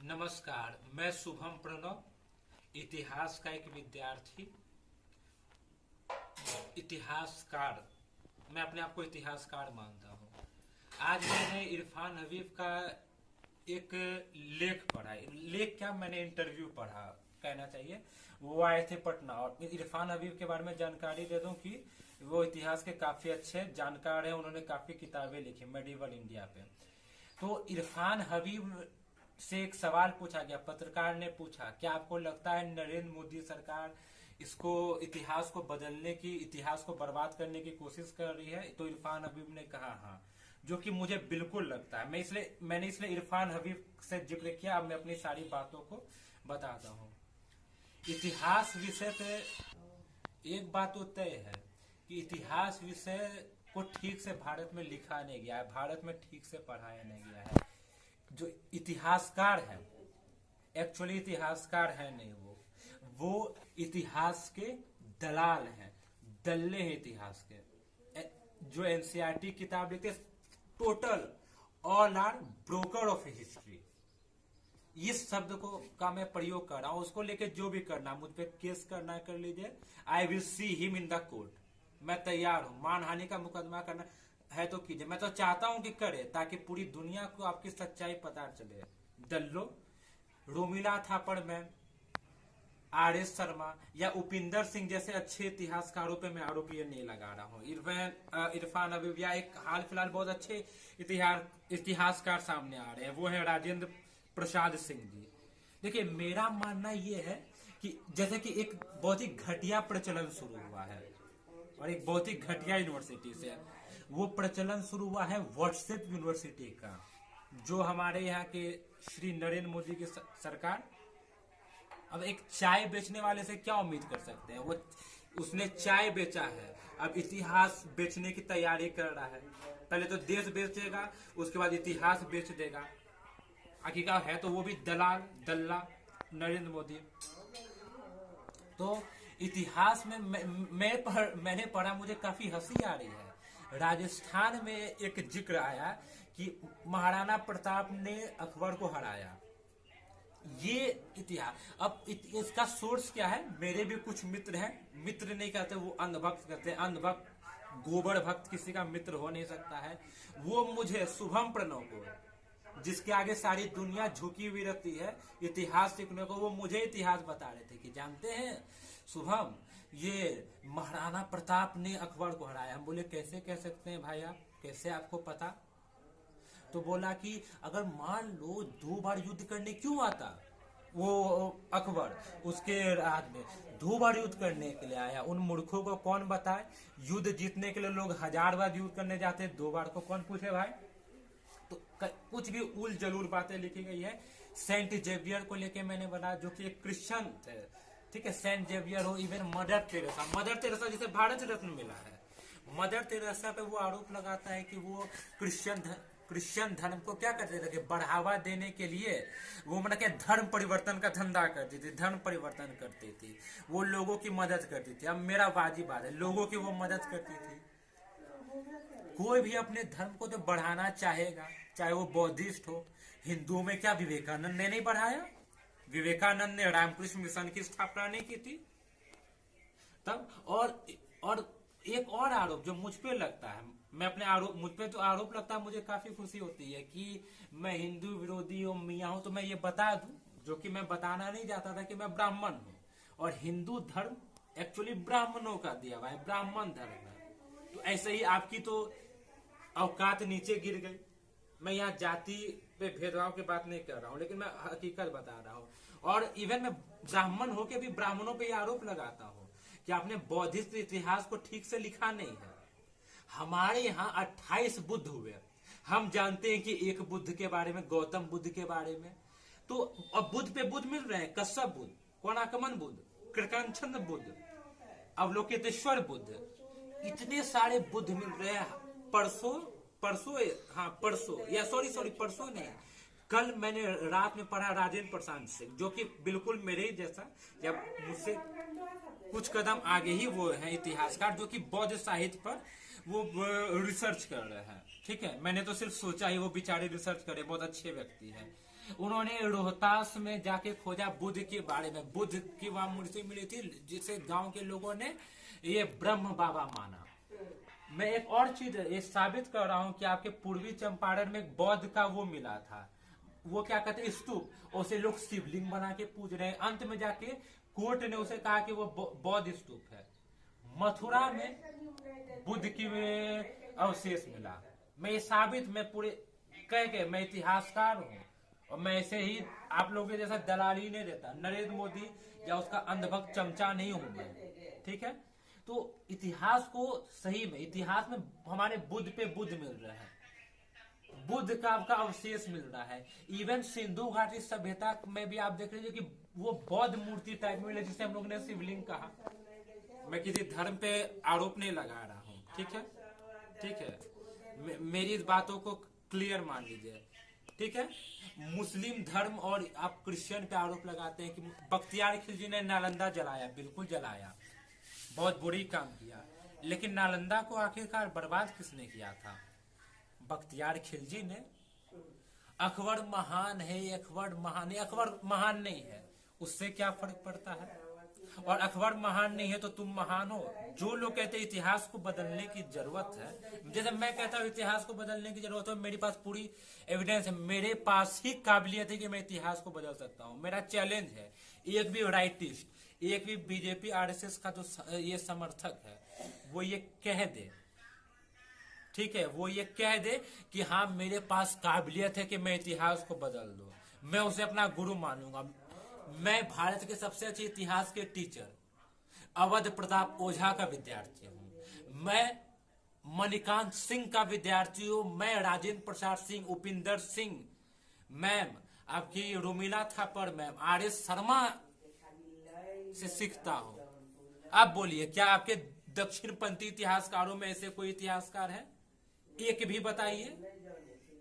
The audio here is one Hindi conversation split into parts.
नमस्कार, मैं शुभम प्रणव, इतिहास का एक विद्यार्थी, इतिहासकार। मैं अपने आप को इतिहासकार मानता हूँ। आज मैंने इरफान हबीब का एक लेख पढ़ा। लेख क्या, मैंने इंटरव्यू पढ़ा कहना चाहिए। वो आए थे पटना, और इरफान हबीब के बारे में जानकारी दे दूं कि वो इतिहास के काफी अच्छे जानकार हैं। उन्होंने काफी किताबें लिखी मेडिवल इंडिया पे। तो इरफान हबीब से एक सवाल पूछा गया, पत्रकार ने पूछा, क्या आपको लगता है नरेंद्र मोदी सरकार इसको इतिहास को बदलने की, इतिहास को बर्बाद करने की कोशिश कर रही है? तो इरफान हबीब ने कहा हाँ, जो कि मुझे बिल्कुल लगता है। मैंने इसलिए इरफान हबीब से जिक्र किया। अब मैं अपनी सारी बातों को बताता हूँ। इतिहास विषय पे एक बात तो तय है कि इतिहास विषय को ठीक से भारत में लिखा नहीं गया है, भारत में ठीक से पढ़ाया नहीं गया है। जो इतिहासकार है, एक्चुअली इतिहासकार है नहीं, वो इतिहास के दलाल हैं, दल्ले हैं इतिहास के। जो एनसीईआरटी किताब लिखते, total all are broker of history. इस शब्द को का मैं प्रयोग कर रहा हूं। उसको लेके जो भी करना, मुझ पे केस करना कर लीजिए। I will see him in the court. मैं तैयार हूं। मानहानि का मुकदमा करना है तो कीजिए। मैं तो चाहता हूं कि करे, ताकि पूरी दुनिया को आपकी सच्चाई पता चले। दल्लो, Romila Thapar ma'am, R S Sharma या उपिंदर सिंह जैसे अच्छे इतिहासकारों पे मैं आरोप ये नहीं लगा रहा हूँ। इरफान हबीब या एक हाल फिलहाल बहुत अच्छे इतिहासकार सामने आ रहे हैं, वो है राजेंद्र प्रसाद सिंह जी। देखिए, मेरा मानना ये है कि जैसे कि एक बहुत ही घटिया प्रचलन शुरू हुआ है, और एक बहुत ही घटिया यूनिवर्सिटी से वो प्रचलन शुरू हुआ है, व्हाट्सएप यूनिवर्सिटी का। जो हमारे यहाँ के श्री नरेंद्र मोदी की सरकार, अब एक चाय बेचने वाले से क्या उम्मीद कर सकते हैं? वो उसने चाय बेचा है, अब इतिहास बेचने की तैयारी कर रहा है। पहले तो देश बेचेगा, उसके बाद इतिहास बेच देगा। आखिरकार है तो वो भी दल्ला नरेंद्र मोदी। तो इतिहास में मैंने पढ़ा, मुझे काफी हंसी आ रही है। राजस्थान में एक जिक्र आया कि महाराणा प्रताप ने अकबर को हराया। ये इतिहास, अब इसका सोर्स क्या है? मेरे भी कुछ मित्र हैं, मित्र नहीं कहते, वो अंधभक्त कहते हैं। अंधभक्त, गोबर भक्त किसी का मित्र हो नहीं सकता है। वो मुझे शुभम प्रणव को, जिसके आगे सारी दुनिया झुकी हुई रहती है इतिहास सीखने को, वो मुझे इतिहास बता रहे थे कि जानते हैं शुभम, ये महाराणा प्रताप ने अकबर को हराया। हम बोले कैसे कह सकते हैं भाई आप, कैसे आपको पता? तो बोला कि अगर मान लो 2 बार युद्ध करने क्यों आता वो अकबर, उसके राज में 2 बार युद्ध करने के लिए आया। उन मूर्खों को कौन बताए? युद्ध जीतने के लिए लोग 1000 बार युद्ध करने जाते हैं, 2 बार को कौन पूछे भाई? तो कुछ भी उल जलूल बातें लिखी गई है। सेंट जेवियर को लेके मैंने बना, जो कि एक क्रिश्चियन थे, ठीक है। सेंट जेवियर हो, इवन मदर टेरेसा जिसे भारत रत्न मिला है, मदर टेरेसा पे वो आरोप लगाता है कि वो क्रिश्चियन धर्म को क्या करते थे कि बढ़ावा देने के लिए वो मतलब के धर्म परिवर्तन का धंधा करती थी, धर्म परिवर्तन करती थी, वो लोगों की मदद करती थी। अब मेरा वाजिबात है, लोगों की वो मदद करती थी। कोई भी अपने धर्म को तो बढ़ाना चाहेगा, चाहे वो बौद्धिस्ट हो। हिंदुओं में क्या विवेकानंद ने नहीं बढ़ाया? विवेकानंद ने रामकृष्ण मिशन की स्थापना नहीं की थी तब? और एक और आरोप जो मुझ पे लगता है, मैं अपने आरोप, मुझ पे तो आरोप लगता है, मुझे काफी खुशी होती है कि मैं हिंदू विरोधी मियाँ हूं। तो मैं ये बता दूं, जो कि मैं बताना नहीं चाहता था, कि मैं ब्राह्मण हूं, और हिंदू धर्म एक्चुअली ब्राह्मणों का दिया हुआ है, ब्राह्मण धर्म है। तो ऐसे ही आपकी तो औकात नीचे गिर गई। मैं यहाँ जाति पे भेदभाव की बात नहीं कर रहा हूँ, लेकिन मैं हकीकत बता रहा हूँ। और इवन मैं ब्राह्मण होके भी ब्राह्मणों पे आरोप लगाता हूँ कि आपने बौद्धिस्ट इतिहास को ठीक से लिखा नहीं है। हमारे यहाँ 28 बुद्ध हुए। हम जानते हैं कि एक बुद्ध के बारे में, गौतम बुद्ध के बारे में। तो अब बुद्ध पे बुद्ध मिल रहे हैं। कश्यप बुद्ध, कोणार्कमन बुद्ध, कृपाचार्य बुद्ध, अवलोकितेश्वर बुद्ध, इतने सारे बुद्ध मिल रहे हैं। परसों नहीं, कल मैंने रात में पढ़ा राजेंद्र प्रसाद सिंह, जो कि बिल्कुल मेरे ही जैसा, या मुझसे कुछ कदम आगे ही वो है इतिहासकार, जो कि बौद्ध साहित्य पर वो रिसर्च कर रहे हैं, ठीक है। मैंने तो सिर्फ सोचा ही, वो बेचारे रिसर्च करे, बहुत अच्छे व्यक्ति हैं। उन्होंने रोहतास में जाके खोजा बुद्ध के बारे में, बुद्ध की वहां मूर्ति मिली थी जिसे गांव के लोगों ने ये ब्रह्म बाबा माना। मैं एक और चीज ये साबित कर रहा हूं कि आपके पूर्वी चंपारण में बौद्ध का वो मिला था, वो क्या कहते हैं स्तूप, उसे लोग शिवलिंग बना के पूज रहे हैं। अंत में जाके कोर्ट ने उसे कहा कि वो बौद्ध स्तूप है। मथुरा में बुद्ध की अवशेष मिला। मैं ये साबित, मैं पूरे कह के मैं इतिहासकार हूँ, और मैं ऐसे ही आप लोगों के जैसा दलाली नहीं देता, नरेंद्र मोदी या उसका अंधभक्त चमचा नहीं हूं मैं, ठीक है। तो इतिहास को सही में, इतिहास में हमारे बुद्ध पे बुद्ध मिल रहा है, बुद्ध का आपका अवशेष मिल रहा है। इवन सिंधु घाटी सभ्यता में भी आप देख लीजिए कि वो बौद्ध मूर्ति टाइप में मिले, जिसे हम लोग ने शिवलिंग कहा। मैं किसी धर्म पे आरोप नहीं लगा रहा हूँ, ठीक है, ठीक है। मेरी इस बातों को क्लियर मान लीजिए, ठीक है। मुस्लिम धर्म और आप क्रिश्चियन पे आरोप लगाते हैं कि बख्तियार खिलजी ने नालंदा जलाया, बिल्कुल जलाया, बहुत बुरी काम किया, लेकिन नालंदा को आखिरकार बर्बाद किसने किया था? बख्तियार खिलजी ने। अकबर महान है, अकबर महान है, अकबर महान नहीं है, उससे क्या फर्क पड़ता है? और अकबर महान नहीं है तो तुम महान हो। जो लोग कहते हैं इतिहास को बदलने की जरूरत है, जैसे मैं कहता हूँ इतिहास को बदलने की जरूरत है, मेरे पास पूरी एविडेंस है, मेरे पास ही काबिलियत है कि मैं इतिहास को बदल सकता हूँ। मेरा चैलेंज है, एक भी राइटिस्ट, एक भी बीजेपी आरएसएस का जो ये समर्थक है, वो ये कह दे, ठीक है, वो ये कह दे कि हाँ मेरे पास काबिलियत है कि मैं इतिहास को बदल दूं, मैं उसे अपना गुरु मानूंगा। मैं भारत के सबसे अच्छे इतिहास के टीचर अवध प्रताप ओझा का विद्यार्थी हूं, मैं मणिकांत सिंह का विद्यार्थी हूं, मैं राजेंद्र प्रसाद सिंह, उपिंदर सिंह मैम, आपकी रोमिला थापर मैम, आर.एस. शर्मा से सीखता हूं। आप बोलिए, क्या आपके दक्षिणपंथी इतिहासकारों में ऐसे कोई इतिहासकार है? एक भी बताइए।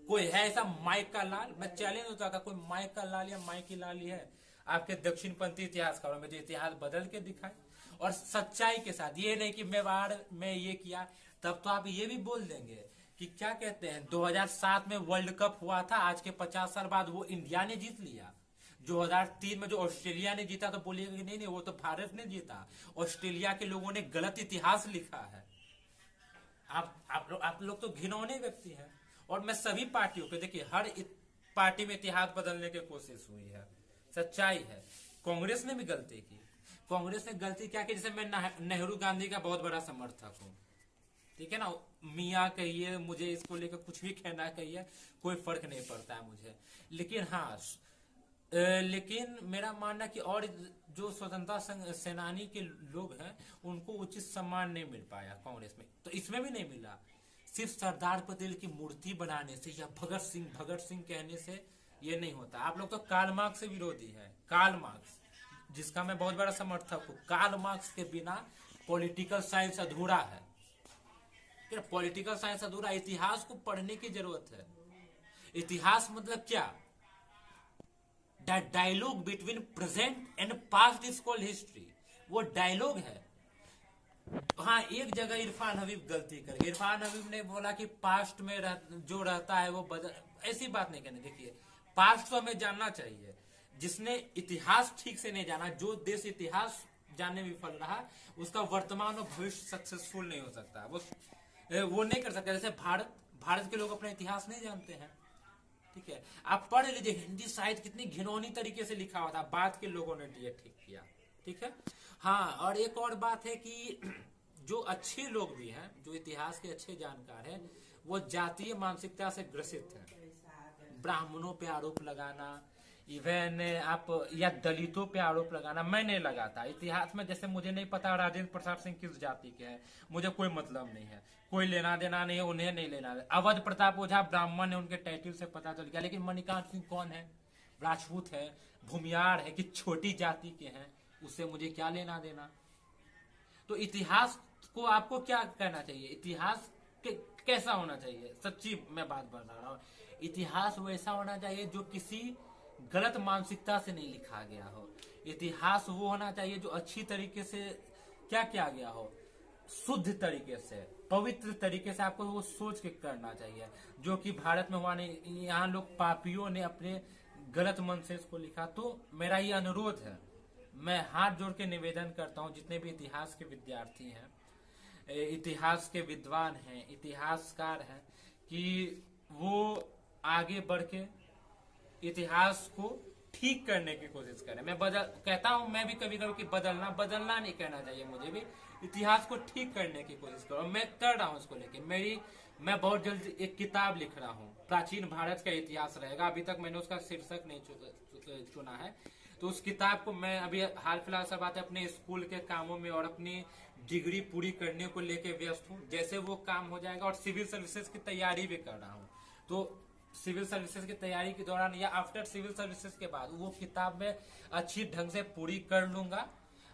कोई है ऐसा माइक का लाल? मैं चैलेंज होता था, कोई माइक का लाल या माइक की लाली है आपके दक्षिणपंथी इतिहासकारों में जो इतिहास बदल के दिखाए और सच्चाई के साथ? ये नहीं कि मैं बाहर में ये किया, तब तो आप ये भी बोल देंगे कि क्या कहते हैं 2007 में वर्ल्ड कप हुआ था, आज के 50 साल बाद वो इंडिया ने जीत लिया। 2003 में जो ऑस्ट्रेलिया ने जीता तो बोलिएगा कि नहीं नहीं वो तो भारत ने जीता, ऑस्ट्रेलिया के लोगों ने गलत इतिहास लिखा है। आप लोग तो घिनौने व्यक्ति हैं। और मैं सभी पार्टियों के, देखिए हर पार्टी में इतिहास बदलने की कोशिश हुई है, सच्चाई है। कांग्रेस ने भी गलती की, कांग्रेस ने गलती क्या की, जैसे मैं नेहरू गांधी का बहुत बड़ा समर्थक हूँ, ठीक है ना, मियाँ कहिए, मुझे इसको लेकर कुछ भी कहना कहिए, कोई फर्क नहीं पड़ता है मुझे। लेकिन हाँ, लेकिन मेरा मानना कि और जो स्वतंत्रता सेनानी के लोग हैं उनको उचित सम्मान नहीं मिल पाया कांग्रेस में, तो इसमें भी नहीं मिला। सिर्फ सरदार पटेल की मूर्ति बनाने से या भगत सिंह कहने से ये नहीं होता। आप लोग तो कार्ल मार्क्स से विरोधी है, कार्ल मार्क्स जिसका मैं बहुत बड़ा समर्थक हूँ। कार्ल मार्क्स के बिना पॉलिटिकल साइंस अधूरा है, पॉलिटिकल साइंस अधूरा। इतिहास को पढ़ने की जरूरत है। इतिहास मतलब क्या? That dialogue between present and past is called history. वो डायलॉग है। हाँ, एक जगह इरफान हबीब गलती कर गए। इरफान हबीब ने बोला कि पास्ट में जो रहता है वो बदल, ऐसी बात नहीं कहनी। देखिए, पास्ट तो हमें जानना चाहिए। जिसने इतिहास ठीक से नहीं जाना, जो देश इतिहास जानने में विफल रहा, उसका वर्तमान और भविष्य सक्सेसफुल नहीं हो सकता। वो नहीं कर सकता। जैसे भारत के लोग अपना इतिहास नहीं जानते हैं, ठीक है। आप पढ़ लीजिए, हिंदी साहित्य कितनी घिनौनी तरीके से लिखा हुआ था, बाद के लोगों ने ये ठीक किया, ठीक है। हाँ, और एक और बात है कि जो अच्छे लोग भी हैं, जो इतिहास के अच्छे जानकार हैं, वो जातीय मानसिकता से ग्रसित हैं। ब्राह्मणों पे आरोप लगाना, इवन आप या दलितों पे आरोप लगाना, मैं नहीं लगाता। इतिहास में जैसे मुझे नहीं पता राजेंद्र प्रसाद सिंह किस जाति के हैं, मुझे कोई मतलब नहीं है, कोई लेना देना नहीं है, उन्हें नहीं लेना देना। अवध प्रताप ओझा ब्राह्मण है, उनके टाइटल से पता चल गया। लेकिन मणिकांत सिंह कौन है? राजपूत है, भूमियार है, कि छोटी जाति के हैं, उससे मुझे क्या लेना देना। तो इतिहास को आपको क्या कहना चाहिए? इतिहास कैसा होना चाहिए? सच्ची मैं बात बता रहा हूँ। इतिहास वैसा होना चाहिए जो किसी गलत मानसिकता से नहीं लिखा गया हो। इतिहास वो होना चाहिए जो अच्छी तरीके से क्या किया गया हो, शुद्ध तरीके से, पवित्र तरीके से आपको वो सोच के करना चाहिए, जो कि भारत में हुआ नहीं। यहाँ लोग पापियों ने अपने गलत मन से इसको लिखा। तो मेरा ये अनुरोध है, मैं हाथ जोड़ के निवेदन करता हूँ, जितने भी इतिहास के विद्यार्थी हैं, इतिहास के विद्वान हैं, इतिहासकार हैं, कि वो आगे बढ़ के इतिहास को ठीक करने की कोशिश करें। मैं कहता हूं मैं भी कभी कभी कि बदलना नहीं कहना चाहिए, मुझे भी इतिहास को ठीक करने की कोशिश करो। मैं कर रहा हूं इसको लेके। मैं बहुत जल्द एक किताब लिख रहा हूं, प्राचीन भारत का इतिहास रहेगा। अभी तक मैंने उसका शीर्षक नहीं चुना है। तो उस किताब को मैं अभी हाल फिलहाल सब बातें अपने स्कूल के कामों में और अपनी डिग्री पूरी करने को लेके व्यस्त हूँ। जैसे वो काम हो जाएगा, और सिविल सर्विसेज की तैयारी भी कर रहा हूँ, तो सिविल सर्विसेज की तैयारी के दौरान या आफ्टर सिविल सर्विसेज के बाद वो किताब में अच्छी ढंग से पूरी कर लूंगा।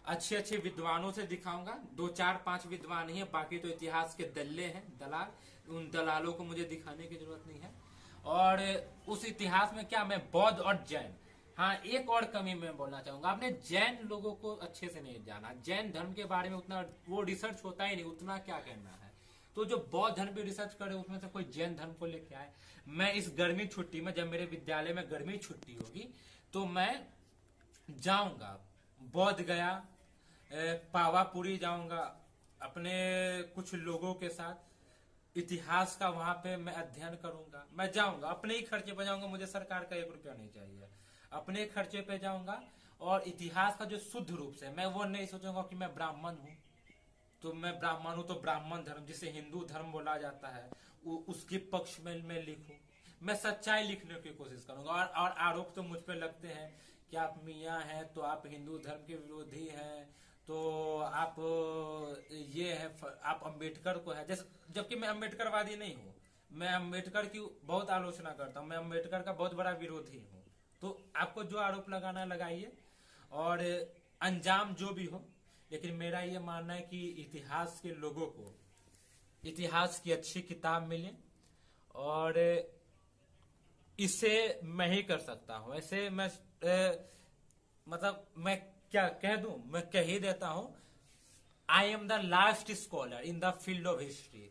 अच्छे अच्छे विद्वानों से दिखाऊंगा, 2 4 5 विद्वान ही है, बाकी तो इतिहास के दल्ले हैं, दलाल। उन दलालों को मुझे दिखाने की जरूरत नहीं है। और उस इतिहास में क्या, मैं बौद्ध और जैन, हाँ एक और कमी मैं बोलना चाहूंगा, आपने जैन लोगों को अच्छे से नहीं जाना। जैन धर्म के बारे में उतना वो रिसर्च होता ही नहीं, उतना क्या करना है। तो जो बौद्ध धर्म पे रिसर्च करे, उसमें से कोई जैन धर्म को लेके आए। मैं इस गर्मी छुट्टी में, जब मेरे विद्यालय में गर्मी छुट्टी होगी, तो मैं जाऊंगा बौद्ध गया, पावापुरी जाऊंगा अपने कुछ लोगों के साथ। इतिहास का वहां पे मैं अध्ययन करूंगा। मैं जाऊंगा, अपने ही खर्चे पे जाऊंगा, मुझे सरकार का 1 रुपया नहीं चाहिए। अपने खर्चे पे जाऊंगा, और इतिहास का जो शुद्ध रूप से, मैं वो नहीं सोचूंगा कि मैं ब्राह्मण हूं तो मैं ब्राह्मण हूं तो ब्राह्मण धर्म, जिसे हिंदू धर्म बोला जाता है, उसके पक्ष में मैं लिखूं। मैं सच्चाई लिखने की कोशिश करूंगा। और आरोप तो मुझ पे लगते हैं कि आप मियाँ हैं तो आप हिंदू धर्म के विरोधी हैं, तो आप ये है, आप अंबेडकर को है जैसे, जबकि मैं अंबेडकरवादी नहीं हूँ। मैं अंबेडकर की बहुत आलोचना करता हूँ, मैं अंबेडकर का बहुत बड़ा विरोधी हूँ। तो आपको जो आरोप लगाना लगाइए, और अंजाम जो भी हो, लेकिन मेरा ये मानना है कि इतिहास के लोगों को इतिहास की अच्छी किताब मिले, और इसे मैं ही कर सकता हूं। ऐसे मैं मतलब मैं क्या कह दूं, मैं कह ही देता हूं, I am the last scholar in the field of history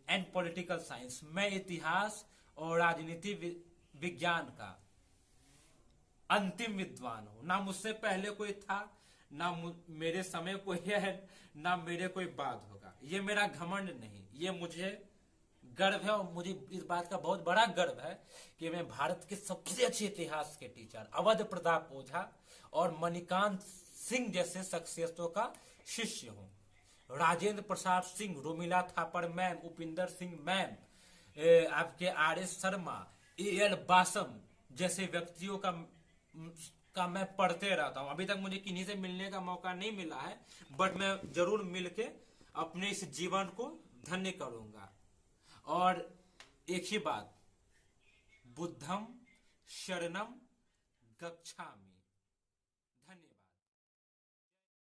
and political science. मैं इतिहास और राजनीति विज्ञान का अंतिम विद्वान हूं। ना मुझसे पहले कोई था, ना मेरे समय कोई है, ना मेरे कोई बाद होगा। ये मेरा घमंड नहीं, ये मुझे गर्व है, और मुझे इस बात का बहुत बड़ा गर्व है कि मैं भारत के सबसे अच्छे इतिहास के टीचर अवध प्रताप ओझा और मणिकांत सिंह जैसे शख्सियतों का शिष्य हूं। राजेंद्र प्रसाद सिंह, रोमिला थापर मैम, उपिंदर सिंह मैम, आपके RS शर्मा, AL बासम जैसे व्यक्तियों का मैं पढ़ते रहता हूं। अभी तक मुझे किन्हीं से मिलने का मौका नहीं मिला है, बट मैं जरूर मिलके अपने इस जीवन को धन्य करूंगा। और एक ही बात, बुद्धम शरणम गच्छामि।